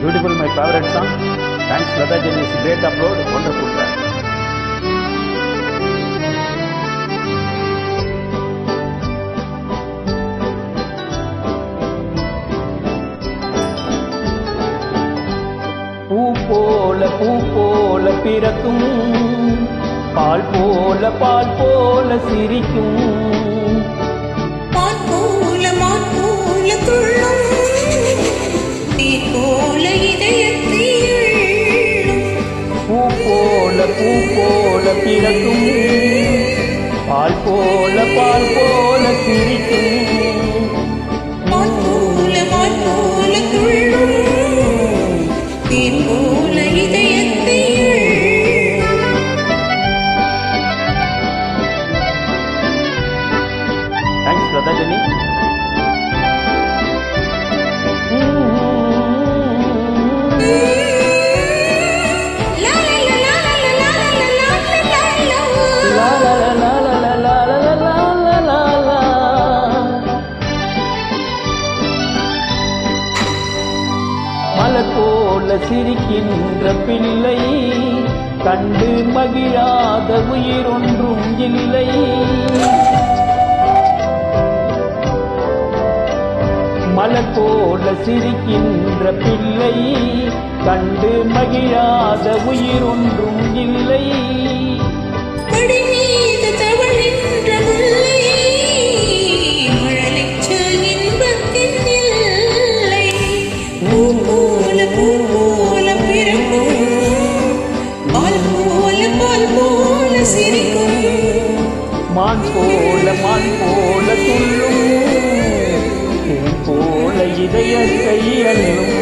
Beautiful, my favorite song. Thanks, Lata Jenny. It's a great upload. Wonderful track. பூ போல பிறக்கும், பால் போல சிரிக்கும், பால் போல துள்ளும், தேன் போல இதயத்தை பூ போல பிறக்கும், பால் போல சிரிக்கும், பால் போல துள்ளும், தேன் போல இதயத்தை Thanks, Lata Jenny. மலர் போல சிரிக்கின்ற பிள்ளை கண்டு மகிழாத உயிர் ஒன்றும் இல்லை. மலர் போல சிரிக்கின்ற பிள்ளை கண்டு மகிழாத உயிர் ஒன்றும் இல்லை. மான் போல துள்ளும், தேன் போல இதயத்தை அள்ளும்.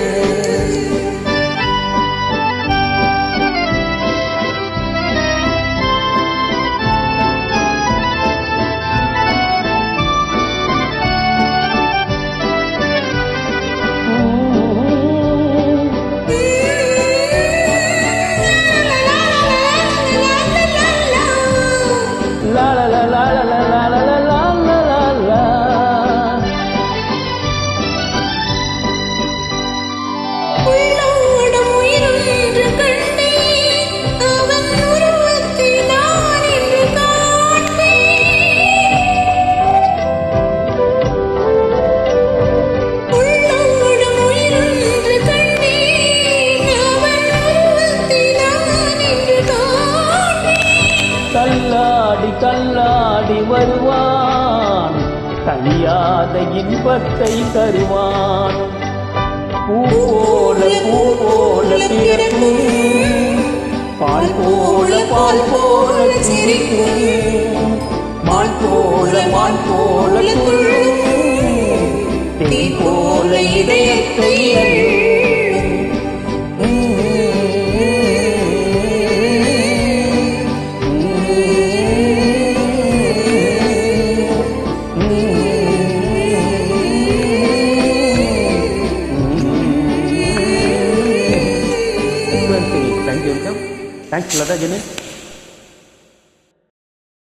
தள்ளாடி வருவான், தனியாத இன்பத்தை தருவான். பூ போல பிறக்கும், பால் போல சிரிக்கும், மான் போல துள்ளும், தேன் போல இதயத்தை Thank you. Thanks, Lata Jenny.